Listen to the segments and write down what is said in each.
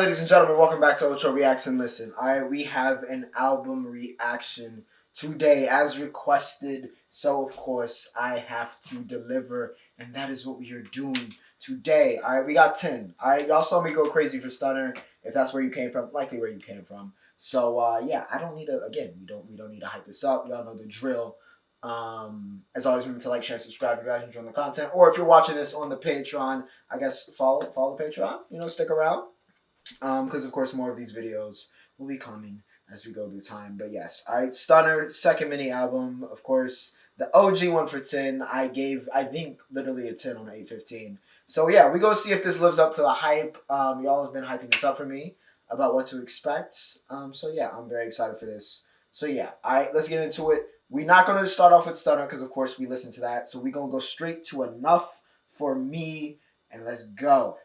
ladies and gentlemen, welcome back to Ultra Reacts and Listen. Alright, we have an album reaction today as requested. So, of course, I have to deliver, and that is what we are doing today. Alright, we got 10. Alright, y'all saw me go crazy for Stunner, if that's where you came from, likely where you came from. So, yeah, I don't need to, again, we don't need to hype this up. Y'all know the drill. As always, remember to like, share, subscribe if you guys enjoy the content. Or if you're watching this on the Patreon, I guess follow the Patreon. Stick around. Because of course more of these videos will be coming as we go through time. But yes, alright, Stunner, second mini album. Of course, the OG one for 10. I gave, I think, literally a 10 on 8/15. So yeah, we go see if this lives up to the hype. Y'all have been hyping this up for me about what to expect. So yeah, I'm very excited for this. So yeah, alright, let's get into it. We're not going to start off with Stunner because, of course, we listen to that. So we're going to go straight to Enough for Me, and let's go.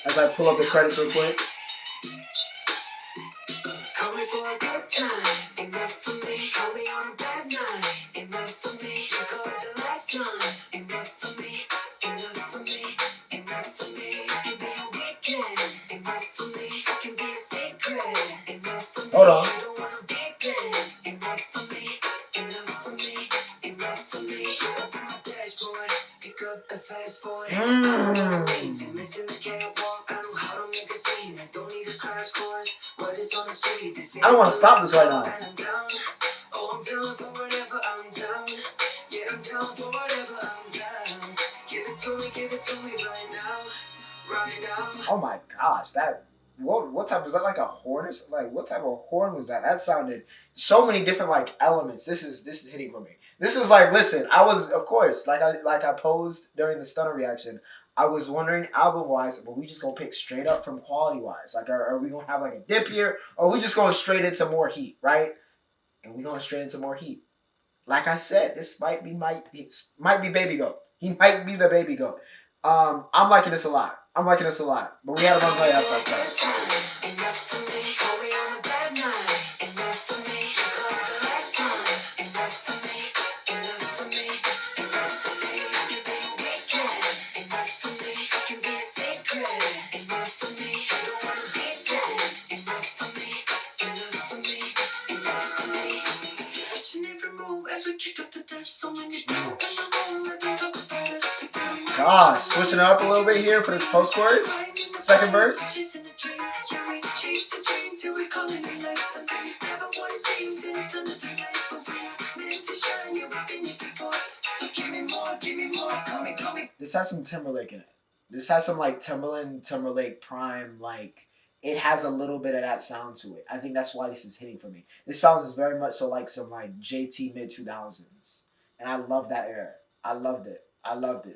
As I pull up the credits real quick. Call me for a good time, enough for me. Call me on a bad night, enough for me. You called the last time, enough for me, enough for me, enough for me. It can be a weekend, enough for me. It can be a secret, enough for me. Hold on. I don't want no deep ends, enough for me, enough for me, enough for me. Show up on my dashboard, pick up the fast forward. Missing the catwalk, I know how to make a scene. I don't need a crash course. What is on the street? I don't want to stop this right now. Oh, I'm down for whatever, I'm down. Yeah, I'm down for whatever, I'm down. Give it to me right now, right now. Oh my gosh, that what type was that? Like a horn or something? Like what type of horn was that? That sounded so many different like elements. This is hitting for me. This is like, listen, I was, of course, like I posed during the Stunner reaction. I was wondering album wise, but we just gonna pick straight up from quality wise. Like, are we gonna have like a dip here, or are we just going straight into more heat, right? And we going straight into more heat. Like I said, this might be Baby Goat. He might be the Baby Goat. I'm liking this a lot. But we had a run play outside stuff. Enough for me, call me on a bad night. Enough for me, you called the last time. Enough for me, enough for me, enough for me. It can be a weekend. Enough for me, it can be a secret. Enough for me, I don't want to be friends. Enough for me, enough for me, enough for me. Watching every move as we kick up the dust. So many people in the room, let them talk about us. Gosh, switching it up a little bit here for this post chorus, second verse. This has some Timberlake in it. This has some like Timberlake Prime, like it has a little bit of that sound to it. I think that's why this is hitting for me. This sounds very much so like some like JT mid 2000s, and I love that era. I loved it.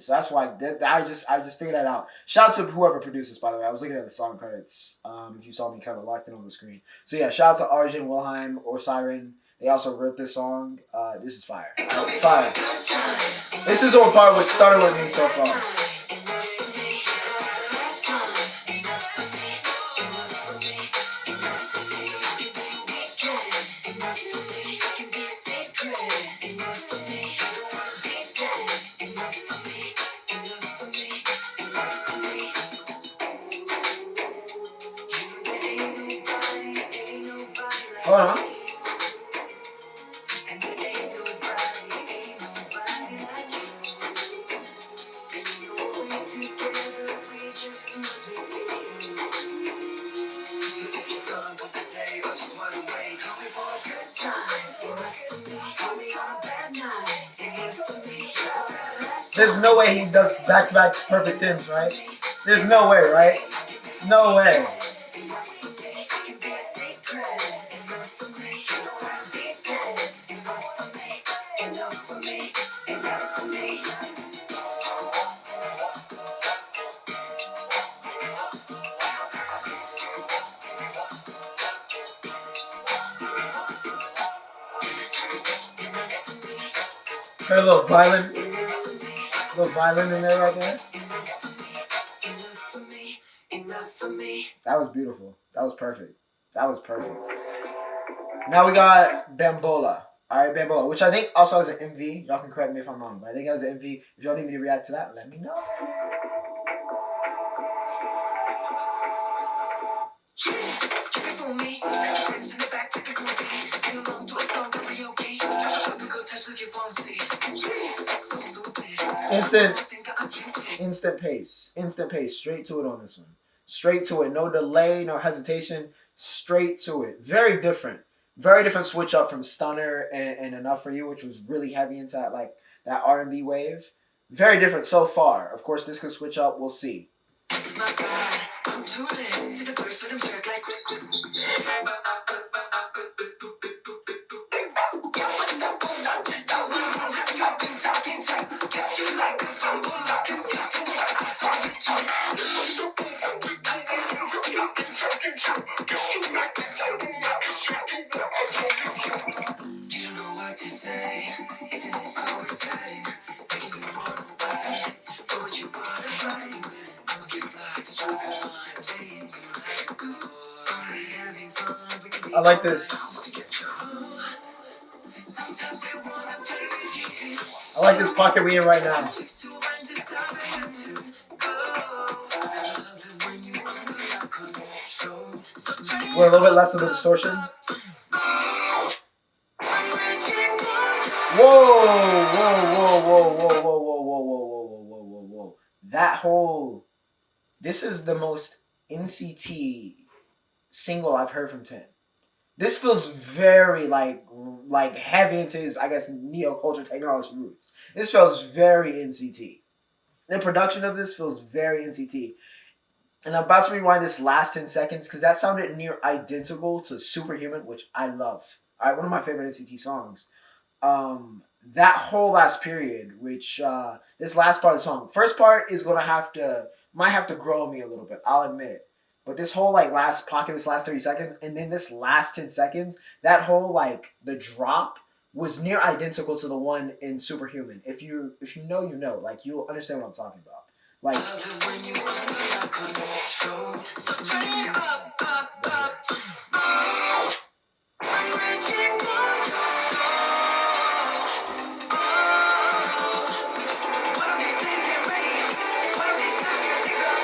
So that's why I just figured that out. Shout out to whoever produced this, by the way. I was looking at the song credits. If you saw me kind of locked in on the screen. So yeah, shout out to Arjun, Wilhelm, or Siren. They also wrote this song. This is fire. Fire. This is on par with Stunner with me so far. Hold on. There's no way he does back-to-back perfect 10s, right? There's no way, right? No way. Heard a little violin in there right there. That was beautiful. That was perfect. That was perfect. Now we got Bambola. Alright, Bambola, which I think also has an MV. Y'all can correct me if I'm wrong, but I think it has an MV. If y'all need me to react to that, let me know. Instant pace, straight to it on this one. Straight to it, no delay, no hesitation, straight to it. Very different switch up from Stunner and Enough for You, which was really heavy into that like that R&B wave. Very different so far. Of course, this could switch up. We'll see. My God, I'm too lit. See the burst of them jerk like quick. I like this. I like this pocket we in right now. We're a little bit less of the distortion. Whoa. That whole... This is the most NCT single I've heard from 10. This feels very like heavy into his, I guess, neo-culture technology roots. This feels very NCT. The production of this feels very NCT. And I'm about to rewind this last 10 seconds because that sounded near identical to Superhuman, which I love. All right, one of my favorite NCT songs. That whole last period, which this last part of the song, first part is might have to grow on me a little bit, I'll admit. But this whole like last pocket, this last 30 seconds, and then this last 10 seconds, that whole like the drop was near identical to the one in Superhuman. If you know, you know. Like you'll understand what I'm talking about. Like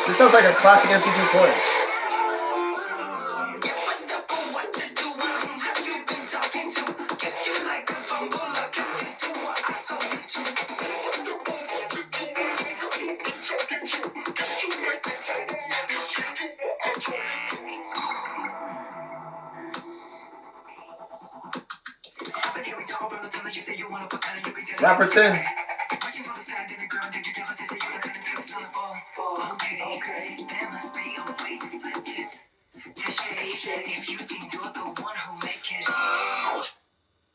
this sounds like a classic NCT chorus. Rapper 10. If you think you're the one who make it out,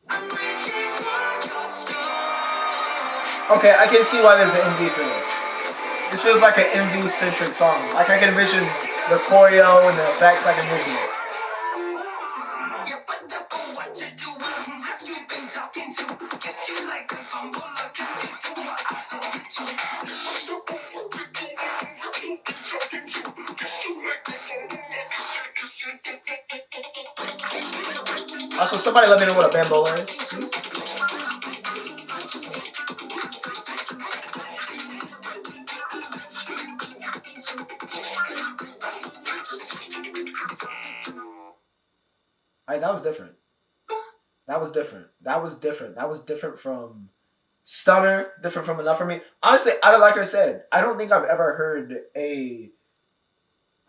I'm reaching for your soul. Okay, I can see why there's an MV for this. This feels like an MV-centric song. Like I can envision the choreo and the effects, I can envision it. Also, somebody let me know what a bambola is, please. Alright, that was different. That was different from Stunner, different from Enough for Me. Honestly, like I said, I don't think I've ever heard a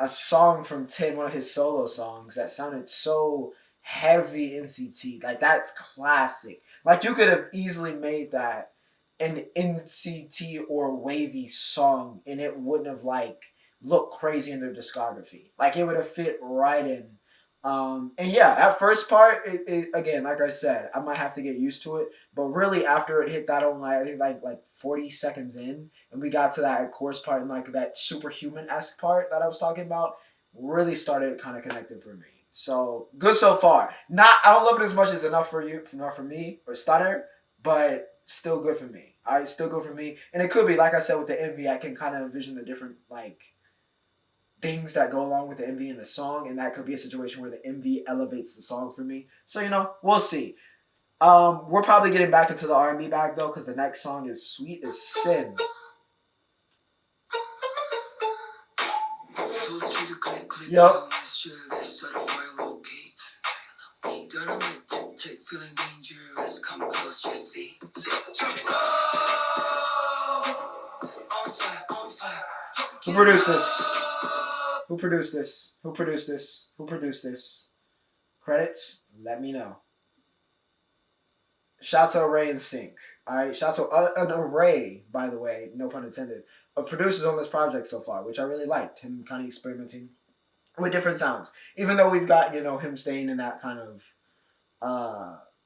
song from 10, one of his solo songs, that sounded so heavy NCT. Like, that's classic. Like, you could have easily made that an NCT or wavy song, and it wouldn't have, like, looked crazy in their discography. Like, it would have fit right in. And yeah, that first part, it again, like I said, I might have to get used to it. But really, after it hit that on I think like 40 seconds in, and we got to that chorus part and like that Superhuman-esque part that I was talking about, really started kind of connecting for me. So good so far. I don't love it as much as Enough for You, Enough for Me, or Stunner, but still good for me. Still good for me. And it could be, like I said, with the MV, I can kind of envision the different like things that go along with the MV in the song, and that could be a situation where the MV elevates the song for me. So we'll see. We're probably getting back into the R&B bag though, because the next song is Sweet as Sin. Yep. Feeling dangerous, come close, you see. Who produced this? Who produced this? Who produced this? Who produced this? Credits? Let me know. Shout to Array and Sync. Alright, shout to an array, by the way, no pun intended, of producers on this project so far, which I really liked. Him kind of experimenting with different sounds. Even though we've got, him staying in that kind of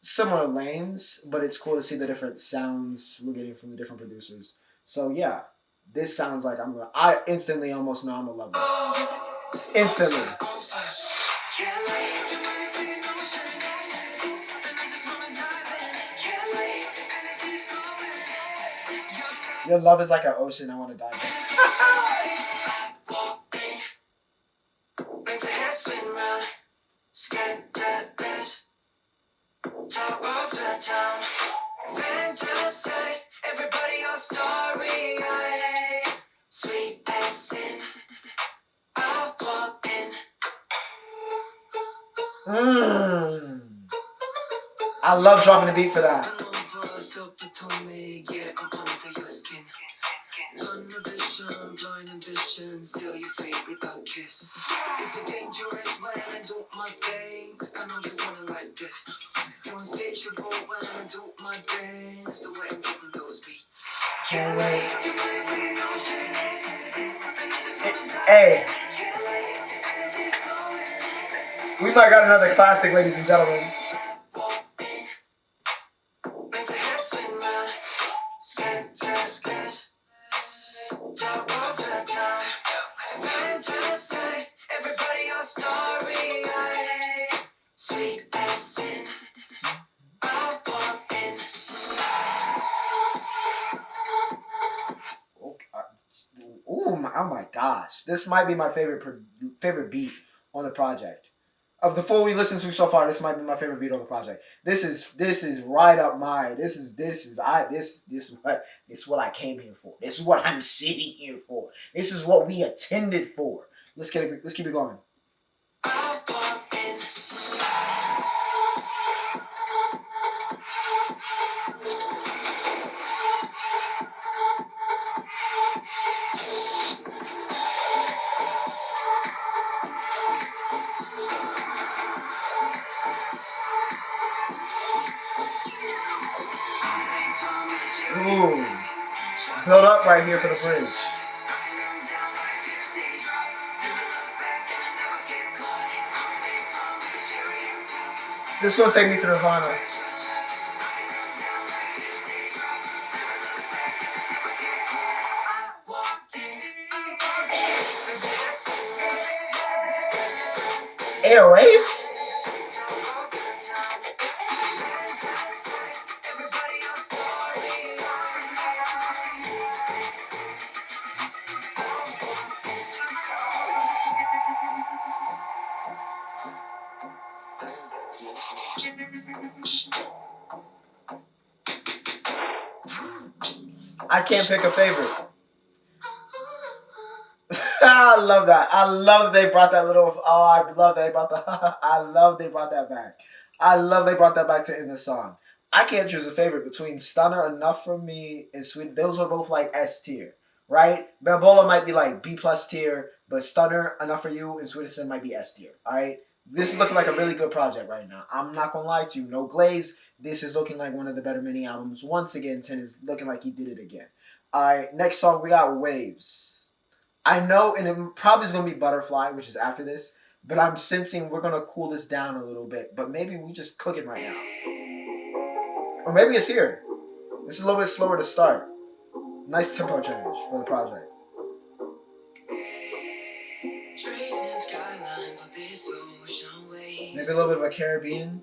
similar lanes, but it's cool to see the different sounds we're getting from the different producers. So yeah, this sounds like I instantly almost know I'm gonna love this. Instantly. Your love is like an ocean, I want to dive in. Top of the town, fantasize, everybody all starry-eyed, sweet as sin, I'll walk in. I love dropping the beat for that. Tunnel vision, blind ambition, still your favorite kiss. Is it dangerous when I do my thing? I know you wanna like this. You're insatiable when I do my dance. The way I'm giving those beats. Can't wait. Your body's like an ocean, and I just wanna dive. Hey, Can't wait. The energy's flowing. we might got another classic, ladies and gentlemen. Make the head spin round. Scandalous. Top of the town. Fantasize. Everybody all starry-eyed. Sweet as sin. I'll walk in. Oh my gosh, this might be my favorite beat on the project. Of the four we listened to so far, this might be my favorite beat on the project. This is right up my. This is what I came here for. This is what I'm sitting here for. This is what we attended for. Let's keep it going. I'll walk in. Ooh, build up right here for the bridge. This is gonna take me to Nirvana. Eight. I can't pick a favorite. I love that. I love that they brought that little. Oh, I love that they brought the. I love they brought that back. I love they brought that back to end the song. I can't choose a favorite between Stunner, Enough for Me, and Sweet. Those are both like S tier, right? Bambola might be like B plus tier, but Stunner, Enough for You, and Sweet Sin might be S tier. All right. This is looking like a really good project right now. I'm not gonna lie to you. No glaze. This is looking like one of the better mini albums. Once again, 10 is looking like he did it again. All right. Next song we got Waves. I know, and it probably is going to be Butterfly, which is after this, but I'm sensing we're going to cool this down a little bit, but maybe we just cook it right now. Or maybe it's here. It's a little bit slower to start. Nice tempo change for the project. Maybe a little bit of a Caribbean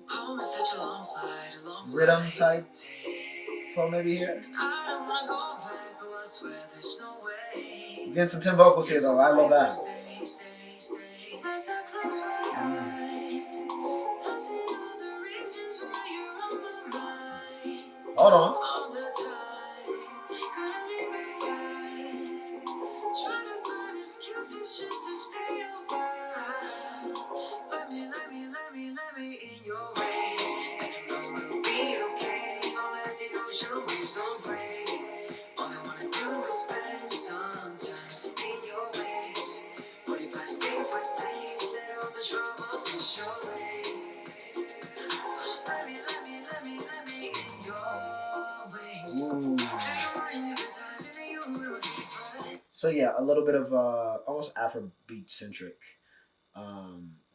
rhythm type flow maybe here. Getting some Tim vocals here though. I love that. As I close my eyes, losing all the reasons why you're on my mind. Hold on. All the time, couldn't leave it fine. Trying to find excuses just to stay a while. Let me in your ways. And I know we'll be okay. Long as the ocean waves don't break. All I wanna do is spend some time in your waves. What if I stay for days? Let all the troubles wash away. So just let me in your waves. Ooh. Do you mind if I dive into you and repeat? So yeah, a little bit of almost Afrobeat centric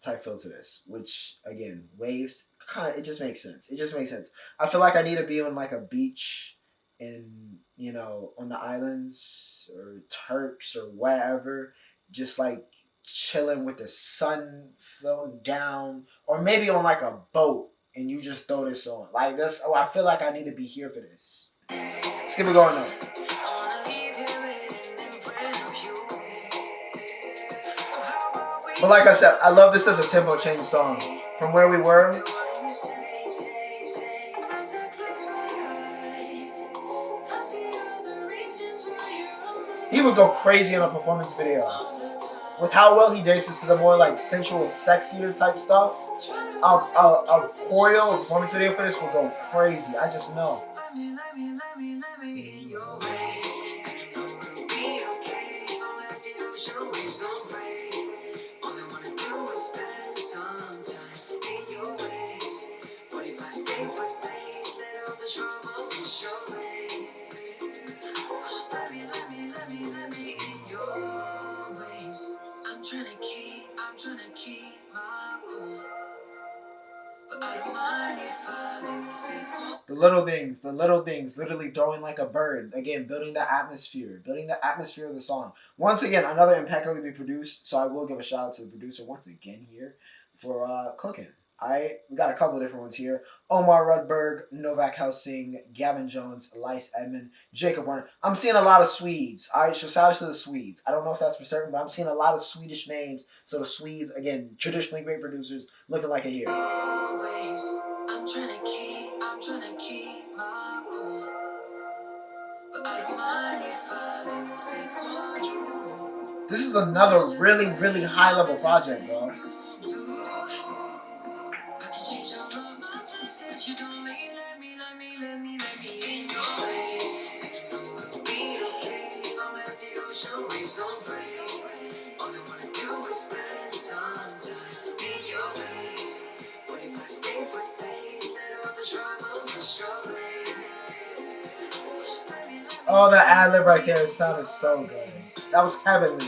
type feel to this, which again, waves kind of, it just makes sense. It just makes sense. I feel like I need to be on like a beach in, you know, on the islands or Turks or wherever, just like chilling with the sun floating down, or maybe on like a boat and you just throw this on like this. Oh, I feel like I need to be here for this. Let's keep it going though. But like I said, I love this as a tempo change song. From where we were, he would go crazy in a performance video. With how well he dances to the more like sensual, sexier type stuff, a choreo, a performance video for this will go crazy. I just know. I'm trying to keep my cool. But I don't mind if I lose it. The little things, literally throwing like a bird. Again, building the atmosphere of the song. Once again, another impeccably produced, so I will give a shout out to the producer once again here for cooking. Alright, we got a couple of different ones here. Omar Rudberg, Novak Helsing, Gavin Jones, Elias Edmond, Jacob Warner. I'm seeing a lot of Swedes. Alright, so shout out to the Swedes. I don't know if that's for certain, but I'm seeing a lot of Swedish names. So the Swedes, again, traditionally great producers, looking like it here. I'm trying to keep my cool. But I don't mind if I lose it for you. This is another really, really high level project, bro. Oh, that ad lib right there sounded so good. That was heavenly.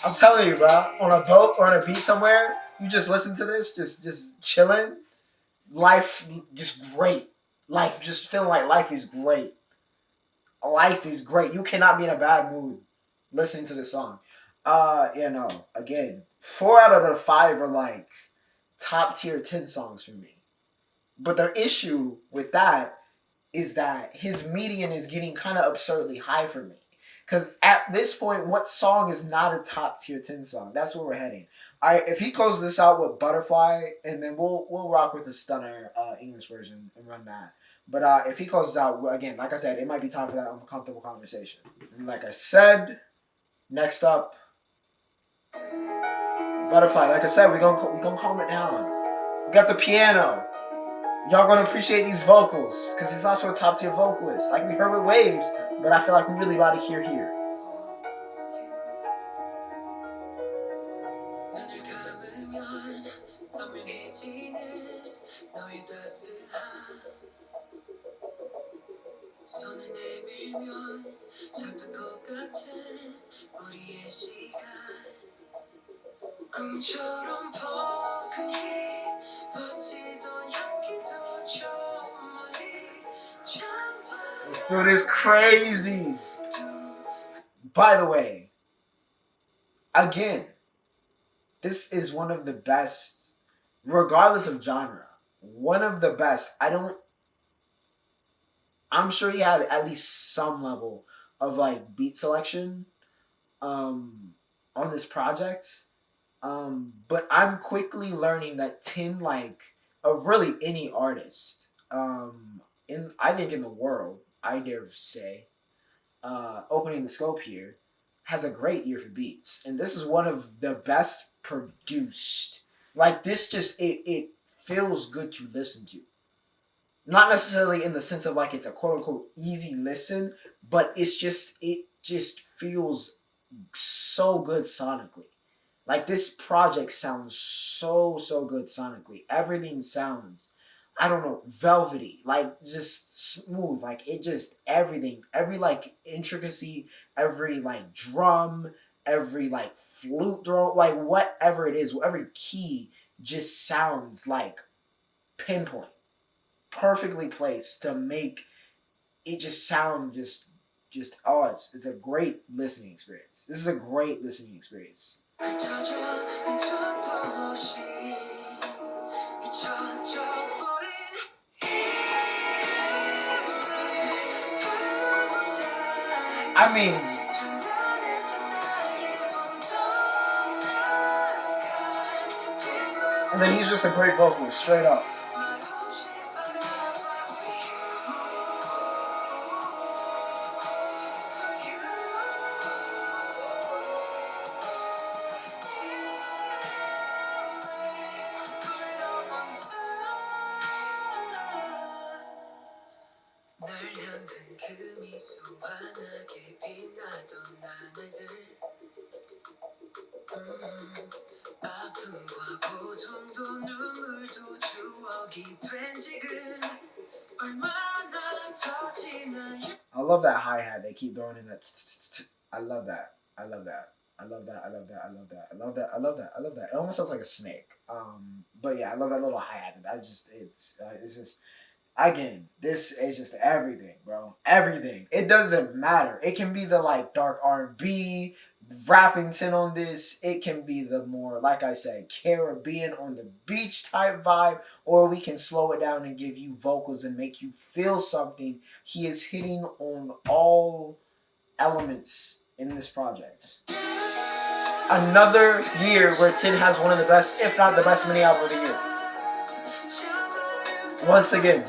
I'm telling you, bro. On a boat or on a beach somewhere, you just listen to this, just chilling. Life just great. Life just feeling like life is great. Life is great. You cannot be in a bad mood listening to this song. Again, 4 out of the 5 are like top tier 10 songs for me. But the issue with that is that his median is getting kind of absurdly high for me. Because at this point, what song is not a top tier 10 song? That's where we're heading. All right, if he closes this out with Butterfly, and then we'll rock with the Stunner English version and run that. But if he closes out, again, like I said, it might be time for that uncomfortable conversation. And like I said, next up, Butterfly. Like I said, we're gonna calm it down. We got the piano. Y'all gonna appreciate these vocals, because he's also a top tier vocalist. Like we heard with Waves, but I feel like we really about to hear here. This dude is crazy. By the way, again, this is one of the best, regardless of genre. one of the best. I'm sure he had at least some level of like beat selection um on this project. But I'm quickly learning that Tin, like, of really any artist, in I think in the world, I dare say, opening the scope here, has a great ear for beats, and this is one of the best produced. Like this, just it feels good to listen to. Not necessarily in the sense of like it's a quote unquote easy listen, but it just feels so good sonically. Like this project sounds so good sonically. Everything sounds, I don't know, velvety, like just smooth. Like it just everything, every like intricacy, every like drum, every like flute throw, like whatever it is, every key just sounds like pinpoint, perfectly placed to make it just sound just oh it's a great listening experience. This is a great listening experience. I mean, and then he's just a great vocalist, straight up. I love that hi hat they keep throwing in that. I love that. I love that. I love that. I love that. I love that. I love that. I love that. I love that. It almost sounds like a snake. But yeah, I love that little hi hat. It's just again, this is just everything, bro. Everything. It doesn't matter. It can be the like dark R&B, Rappington on this. It can be the more, like I said, Caribbean on the beach type vibe, or we can slow it down and give you vocals and make you feel something. He is hitting on all elements in this project. Another year where Tin has one of the best, if not the best, mini album of the year. Once again.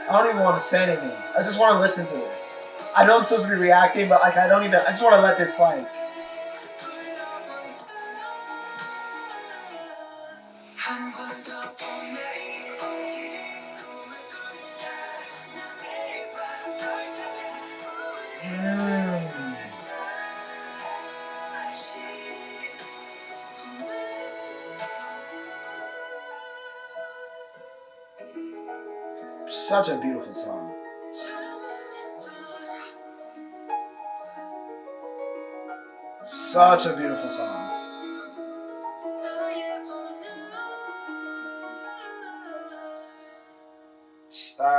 I don't even want to say anything. I just want to listen to this. I know I'm supposed to be reacting, but like I don't even. I just want to let this slide. Such a beautiful song. Such a beautiful song.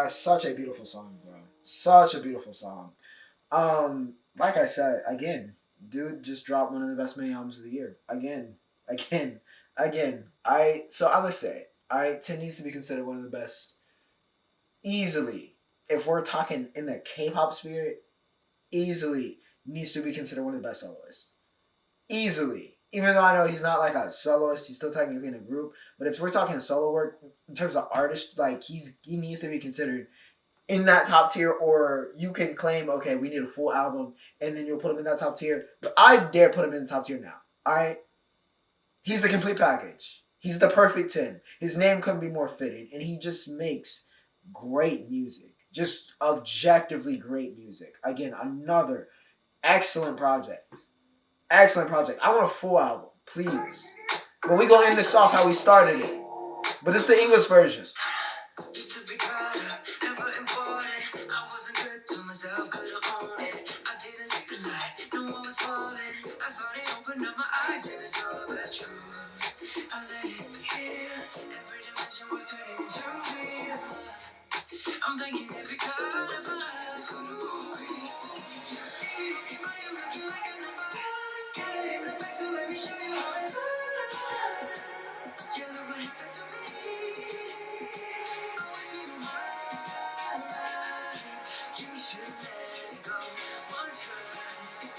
Such a beautiful song, bro. Such a beautiful song. Like I said, again, dude just dropped one of the best mini albums of the year. Again. I'm gonna say, alright, Tin needs to be considered one of the best easily. If we're talking in the K-pop spirit, easily needs to be considered one of the best soloists. Easily. Even though I know he's not like a soloist, he's still technically in a group. But if we're talking solo work in terms of artist, like he needs to be considered in that top tier. Or you can claim, okay, we need a full album, and then you'll put him in that top tier. But I dare put him in the top tier now. All right, he's the complete package. He's the perfect 10. His name couldn't be more fitting, and he just makes great music. Just objectively great music. Again, another excellent project. Excellent project. I want a full album, please. But we gonna end this off how we started it. But it's the English version. I wasn't good to myself, couldn't own it. I didn't see the light, no one was falling. I thought it opened up my eyes and I saw the truth. I let it heal. Every dimension was turning into real. I'm thinking every kind of love. See me looking right, I'm looking like a number. Got it in the back, so let me show you how it's done. You look what happened to me. Always been a vibe. You should let it go one time.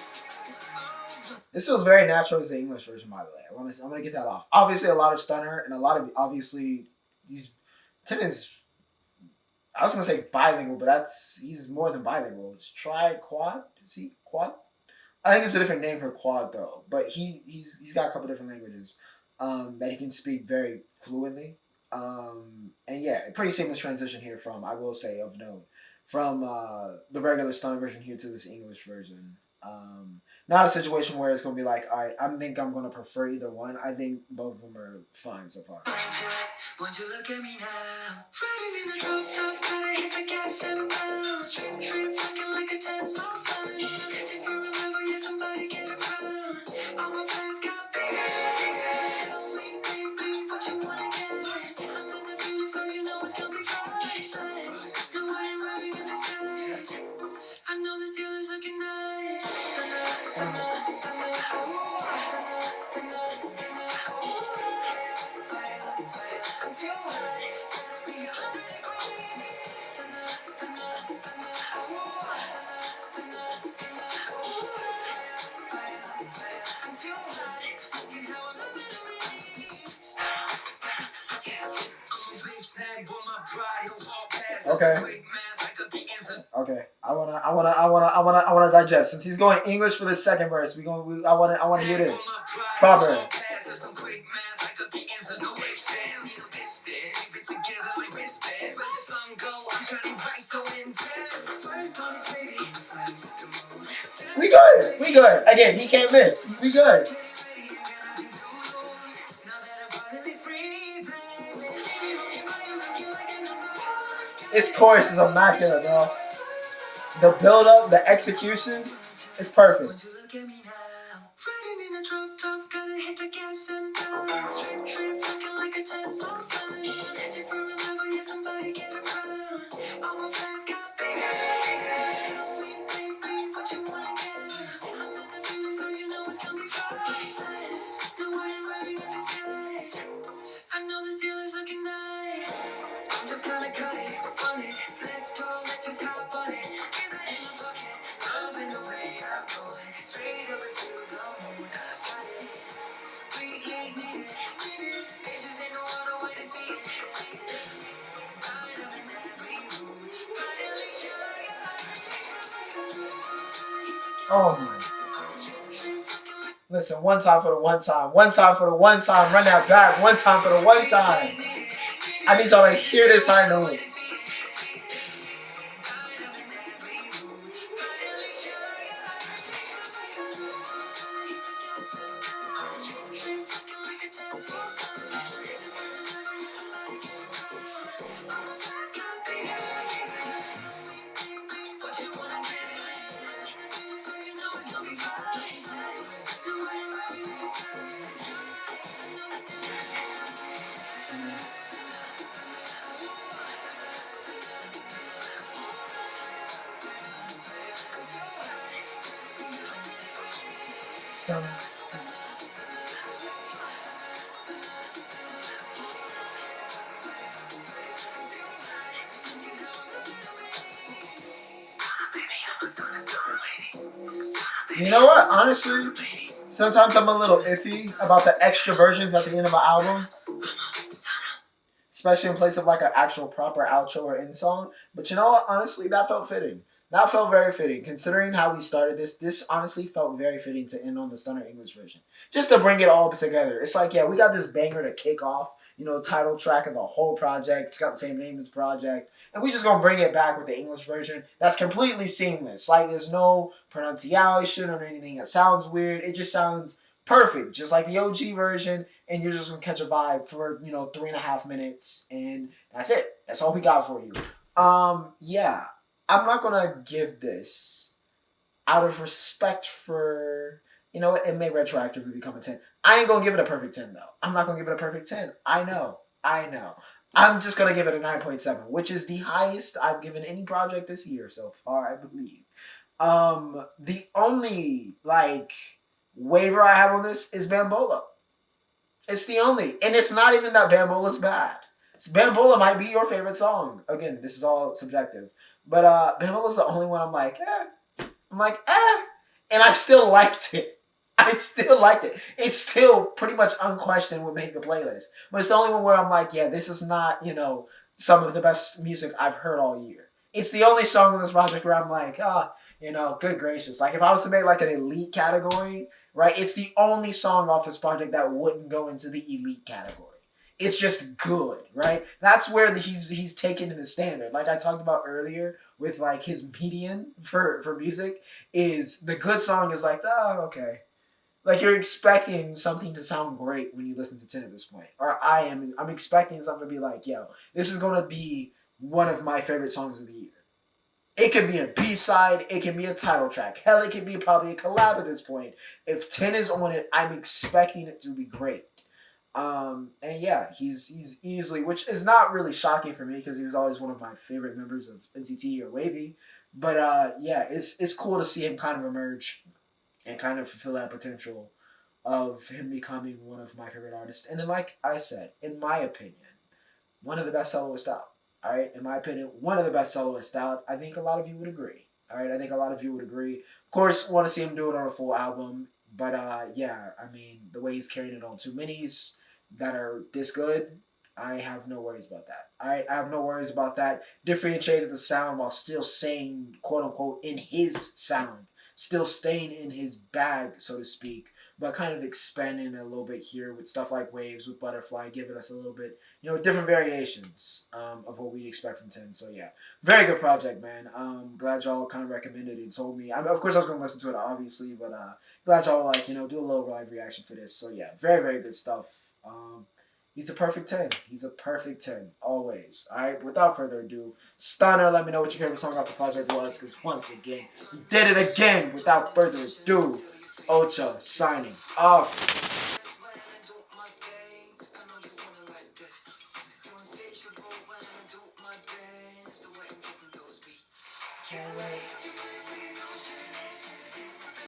This feels very natural as the English version, by the way. I'm gonna get that off. Obviously, a lot of stunner and a lot of obviously these Tim is. I was gonna say bilingual, but he's more than bilingual. It's quad. Is he quad? I think it's a different name for quad though. But he's got a couple different languages that he can speak very fluently. And yeah, pretty seamless transition here from, I will say, of note, from the regular stunner version here to this English version. Not a situation where it's gonna be like, all right, I think I'm gonna prefer either one. I think both of them are fine so far. Won't you look at me now? Riding in a drop top, gotta hit the gas and bounce. Trip, fucking like a Tesla phone. Dancing for a level, yeah, somebody get a crown. All my plans got bigger, bigger. Tell me, baby, what you wanna get? I'm in the beauty, so you know it's gonna be priceless. No one worry in the skies. I know this deal is looking nice. Stunner, stunner, stunner, oh. Stunner, stunner, stunner, oh. Fire, fire, I'm too hot. Gonna be 100 degrees. Stunner, stunner, stunner, oh. Stunner, stunner, oh. Fire, fire, I'm too hot. Look at how I'm loving me. Stunner, stunner, yeah. I'm a big snag, but my pride will walk past. Okay. Quick math, I got the answers. Okay, I wanna digest. Since he's going English for the second verse, I wanna hear this proper. We good. Again, he can't miss. We good. This chorus is immaculate, bro. The build up, the execution is perfect. Riding in a drop top, gotta hit the gas and bounce. Trip, looking like a Tesla phone. Dancing for a level, yeah, somebody get a crown. All my plans got bigger, bigger. Tell me, baby, what you wanna get? I'm in the beauty, so you know it's gonna be priceless. No worry in the skies. I know this deal is looking nice. I'm just gonna cut it, run it. Let's go, let's just hop on it. Get that in my pocket, love in the way I'm going. Straight up into the moon, I got it. We ain't need it. Patience ain't no other way to see it. Tied up in every room. Finally Oh my. Listen, one time for the one time. One time for the one time. Run that back. One time for the one time. I need y'all to hear this high note. You know what? Honestly, sometimes I'm a little iffy about the extra versions at the end of an album, especially in place of like an actual proper outro or end song. But you know what? Honestly, that felt fitting. That felt very fitting. Considering how we started this honestly felt very fitting to end on the Stunner English version. Just to bring it all together. It's like, yeah, we got this banger to kick off, title track of the whole project. It's got the same name as the project. And we just gonna bring it back with the English version. That's completely seamless. Like, there's no pronunciation or anything that sounds weird. It just sounds perfect. Just like the OG version. And you're just gonna catch a vibe for, 3.5 minutes. And that's it. That's all we got for you. Yeah. I'm not gonna give this out of respect for, you know, it may retroactively become a 10. I ain't gonna give it a perfect 10 though. I'm not gonna give it a perfect 10. I know. I'm just gonna give it a 9.7, which is the highest I've given any project this year so far, I believe. The only like waiver I have on this is Bambola. It's the only, and it's not even that Bambola's bad. Bambola might be your favorite song. Again, this is all subjective, but Bambola's the only one I'm like, and I still liked it. I still liked it. It's still pretty much unquestioned would make the playlist, but it's the only one where I'm like, yeah, this is not, you know, some of the best music I've heard all year. It's the only song on this project where I'm like, you know, good gracious. Like if I was to make like an elite category, right? It's the only song off this project that wouldn't go into the elite category. It's just good, right? That's where he's taken to the standard. Like I talked about earlier with like his median for music is the good song is like, oh, okay. Like you're expecting something to sound great when you listen to 10 at this point. Or I'm expecting something to be like, yo, this is gonna be one of my favorite songs of the year. It could be a B-side, it can be a title track. Hell, it could be probably a collab at this point. If 10 is on it, I'm expecting it to be great. And yeah, he's easily, which is not really shocking for me because he was always one of my favorite members of NCT or Wavy. But yeah, it's cool to see him kind of emerge and kind of fulfill that potential of him becoming one of my favorite artists. And then, like I said, in my opinion, one of the best soloists out. All right, in my opinion, one of the best soloists out. I think a lot of you would agree. All right, I think a lot of you would agree. Of course, want to see him do it on a full album, but yeah, I mean, the way he's carrying it on 2 minis that are this good, I have no worries about that. All right, I have no worries about that. Differentiated the sound while still saying, quote unquote, in his sound, still staying in his bag, so to speak, but kind of expanding it a little bit here with stuff like Waves, with Butterfly, giving us a little bit, you know, different variations of what we'd expect from 10. So yeah, very good project, man. Glad y'all kind of recommended it and told me. Of course, I was gonna listen to it, obviously, but glad y'all like, you know, do a little live reaction for this. So yeah, very very good stuff. He's a perfect 10. He's a perfect 10, always. All right, without further ado, Stunner, let me know what your favorite song off the project was, because once again, he did it again. Without further ado, Ocha signing off. Can't wait.